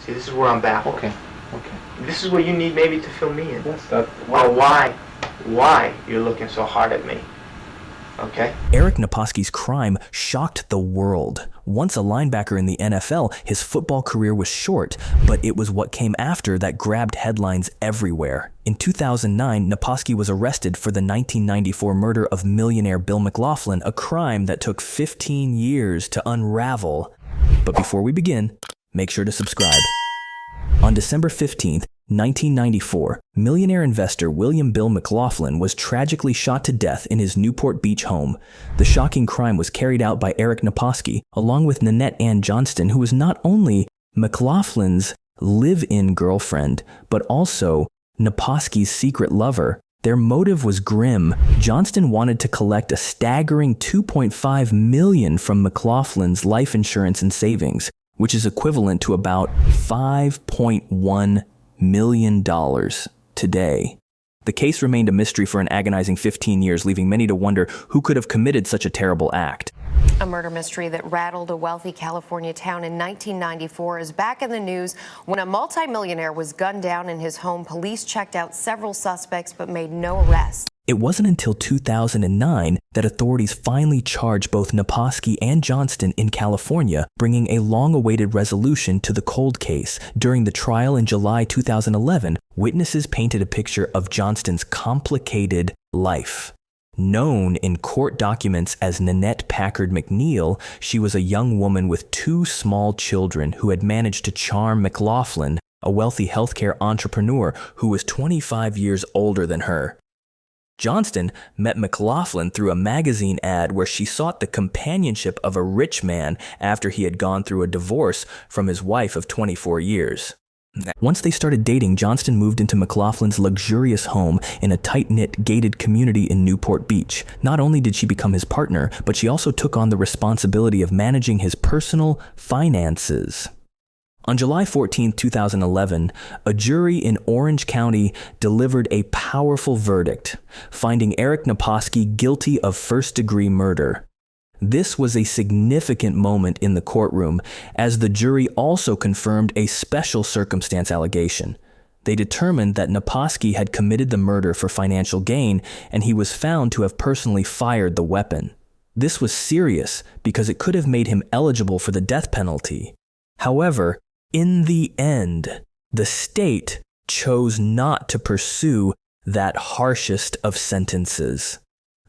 See, this is where I'm baffled. Okay. This is where you need maybe to fill me in. Yes, that. Well, why you're looking so hard at me? Okay. Eric Naposki's crime shocked the world. Once a linebacker in the NFL, his football career was short, but it was what came after that grabbed headlines everywhere. In 2009, Naposki was arrested for the 1994 murder of millionaire Bill McLaughlin, a crime that took 15 years to unravel. But before we begin, make sure to subscribe. On December 15th, 1994, millionaire investor William Bill McLaughlin was tragically shot to death in his Newport Beach home. The shocking crime was carried out by Eric Naposki, along with Nanette Ann Johnston, who was not only McLaughlin's live-in girlfriend, but also Naposki's secret lover. Their motive was grim. Johnston wanted to collect a staggering $2.5 million from McLaughlin's life insurance and savings, which is equivalent to about $5.1 million today. The case remained a mystery for an agonizing 15 years, leaving many to wonder who could have committed such a terrible act. A murder mystery that rattled a wealthy California town in 1994 is back in the news when a multimillionaire was gunned down in his home. Police checked out several suspects but made no arrests. It wasn't until 2009 that authorities finally charged both Naposki and Johnston in California, bringing a long-awaited resolution to the cold case. During the trial in July 2011, witnesses painted a picture of Johnston's complicated life. Known in court documents as Nanette Packard McNeil, she was a young woman with 2 small children who had managed to charm McLaughlin, a wealthy healthcare entrepreneur who was 25 years older than her. Johnston met McLaughlin through a magazine ad where she sought the companionship of a rich man after he had gone through a divorce from his wife of 24 years. Once they started dating, Johnston moved into McLaughlin's luxurious home in a tight-knit, gated community in Newport Beach. Not only did she become his partner, but she also took on the responsibility of managing his personal finances. On July 14, 2011, a jury in Orange County delivered a powerful verdict, finding Eric Naposki guilty of first-degree murder. This was a significant moment in the courtroom, as the jury also confirmed a special circumstance allegation. They determined that Naposki had committed the murder for financial gain, and he was found to have personally fired the weapon. This was serious because it could have made him eligible for the death penalty. However, in the end, the state chose not to pursue that harshest of sentences.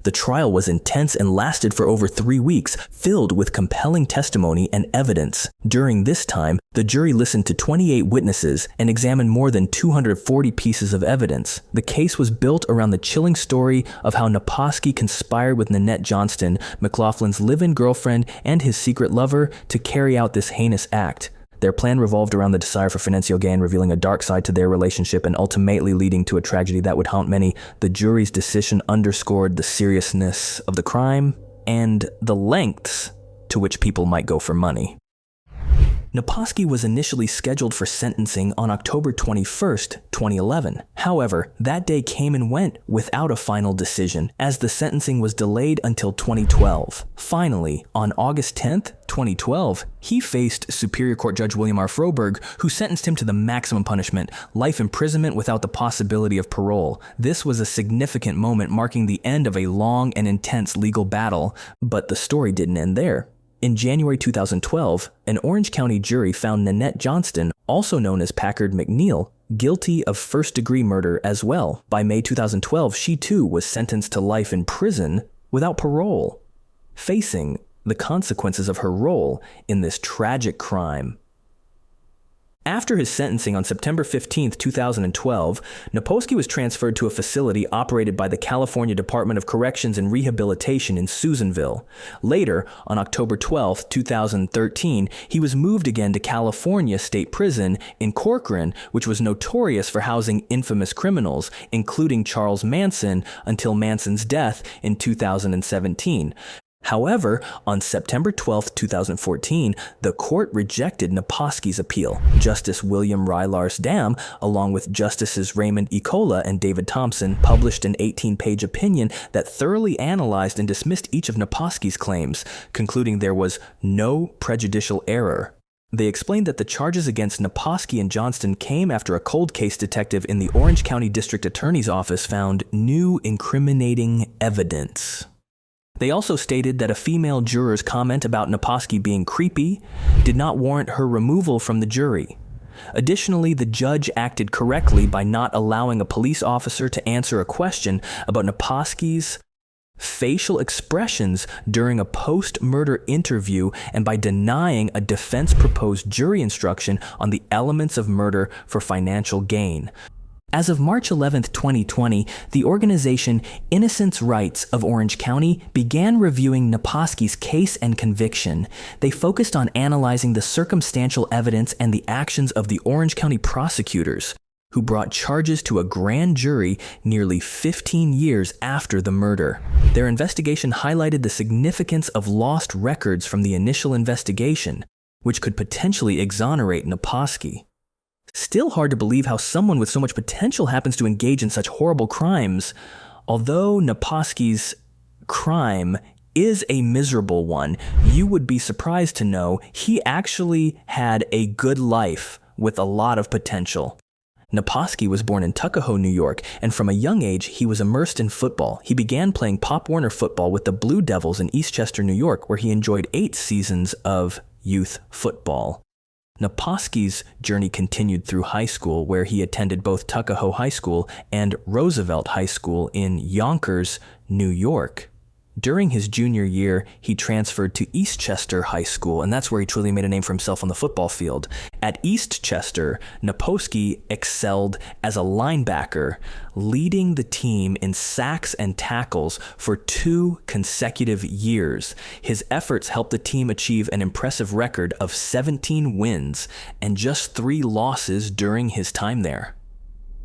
The trial was intense and lasted for over 3 weeks, filled with compelling testimony and evidence. During this time, the jury listened to 28 witnesses and examined more than 240 pieces of evidence. The case was built around the chilling story of how Naposki conspired with Nanette Johnston, McLaughlin's live-in girlfriend and his secret lover, to carry out this heinous act. Their plan revolved around the desire for financial gain, revealing a dark side to their relationship and ultimately leading to a tragedy that would haunt many. The jury's decision underscored the seriousness of the crime and the lengths to which people might go for money. Naposki was initially scheduled for sentencing on October 21st, 2011. However, that day came and went without a final decision, as the sentencing was delayed until 2012. Finally, on August 10th, 2012, he faced Superior Court Judge William R. Froberg, who sentenced him to the maximum punishment, life imprisonment without the possibility of parole. This was a significant moment, marking the end of a long and intense legal battle, but the story didn't end there. In January 2012, an Orange County jury found Nanette Johnston, also known as Packard McNeil, guilty of first-degree murder as well. By May 2012, she too was sentenced to life in prison without parole, facing the consequences of her role in this tragic crime. After his sentencing on September 15, 2012, Naposki was transferred to a facility operated by the California Department of Corrections and Rehabilitation in Susanville. Later, on October 12, 2013, he was moved again to California State Prison in Corcoran, which was notorious for housing infamous criminals, including Charles Manson, until Manson's death in 2017. However, on September 12, 2014, the court rejected Naposki's appeal. Justice William Rylars Dam, along with Justices Raymond Ecola and David Thompson, published an 18-page opinion that thoroughly analyzed and dismissed each of Naposki's claims, concluding there was no prejudicial error. They explained that the charges against Naposki and Johnston came after a cold case detective in the Orange County District Attorney's Office found new incriminating evidence. They also stated that a female juror's comment about Naposki being creepy did not warrant her removal from the jury. Additionally, the judge acted correctly by not allowing a police officer to answer a question about Naposki's facial expressions during a post-murder interview and by denying a defense-proposed jury instruction on the elements of murder for financial gain. As of March 11, 2020, the organization Innocence Rights of Orange County began reviewing Naposki's case and conviction. They focused on analyzing the circumstantial evidence and the actions of the Orange County prosecutors, who brought charges to a grand jury nearly 15 years after the murder. Their investigation highlighted the significance of lost records from the initial investigation, which could potentially exonerate Naposki. Still hard to believe how someone with so much potential happens to engage in such horrible crimes. Although Naposki's crime is a miserable one, you would be surprised to know he actually had a good life with a lot of potential. Naposki was born in Tuckahoe, New York, and from a young age, he was immersed in football. He began playing Pop Warner football with the Blue Devils in Eastchester, New York, where he enjoyed 8 seasons of youth football. Naposki's journey continued through high school, where he attended both Tuckahoe High School and Roosevelt High School in Yonkers, New York. During his junior year, he transferred to Eastchester High School, and that's where he truly made a name for himself on the football field. At Eastchester, Naposki excelled as a linebacker, leading the team in sacks and tackles for 2 consecutive years. His efforts helped the team achieve an impressive record of 17 wins and just 3 losses during his time there.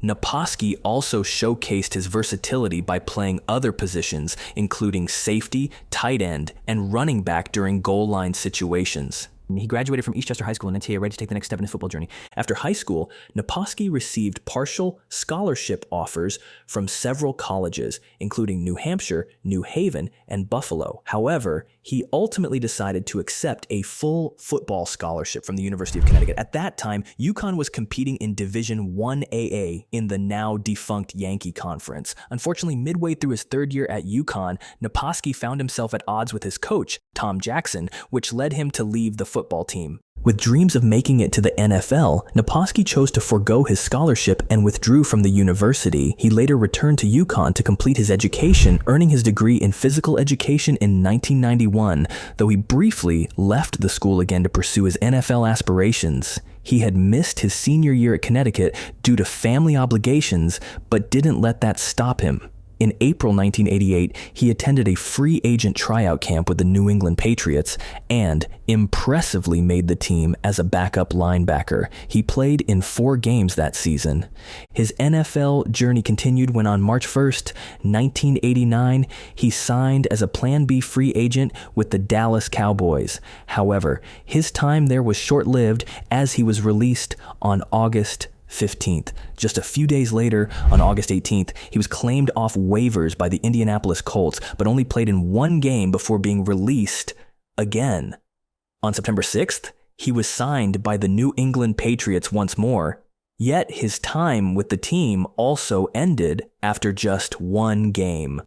Naposki also showcased his versatility by playing other positions, including safety, tight end, and running back during goal line situations. He graduated from Eastchester High School in NCAA, ready to take the next step in his football journey. After high school, Naposki received partial scholarship offers from several colleges, including New Hampshire, New Haven, and Buffalo. However, he ultimately decided to accept a full football scholarship from the University of Connecticut. At that time, UConn was competing in Division I-AA in the now defunct Yankee Conference. Unfortunately, midway through his 3rd year at UConn, Naposki found himself at odds with his coach, Tom Jackson, which led him to leave the football team. With dreams of making it to the NFL, Naposki chose to forego his scholarship and withdrew from the university. He later returned to UConn to complete his education, earning his degree in physical education in 1991, though he briefly left the school again to pursue his NFL aspirations. He had missed his senior year at Connecticut due to family obligations, but didn't let that stop him. In April 1988, he attended a free agent tryout camp with the New England Patriots and impressively made the team as a backup linebacker. He played in 4 games that season. His NFL journey continued when on March 1st, 1989, he signed as a Plan B free agent with the Dallas Cowboys. However, his time there was short-lived as he was released on August 15th. Just a few days later, on August 18th, he was claimed off waivers by the Indianapolis Colts, but only played in 1 game before being released again. On September 6th, he was signed by the New England Patriots once more, yet his time with the team also ended after just 1 game.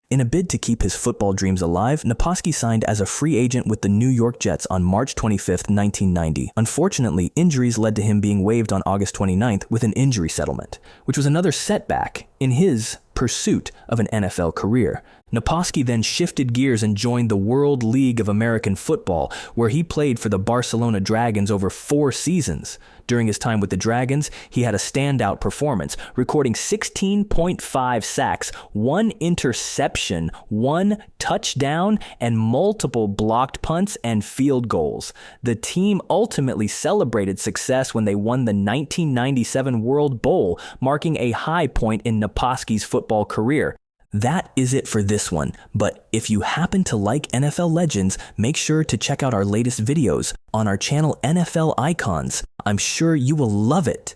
In a bid to keep his football dreams alive, Naposki signed as a free agent with the New York Jets on March 25, 1990. Unfortunately, injuries led to him being waived on August 29th with an injury settlement, which was another setback in his pursuit of an NFL career. Naposki then shifted gears and joined the World League of American Football, where he played for the Barcelona Dragons over 4 seasons. During his time with the Dragons, he had a standout performance, recording 16.5 sacks, 1 interception, 1 touchdown, and multiple blocked punts and field goals. The team ultimately celebrated success when they won the 1997 World Bowl, marking a high point in Naposki's football career. That is it for this one, but if you happen to like NFL Legends, make sure to check out our latest videos on our channel NFL Icons. I'm sure you will love it.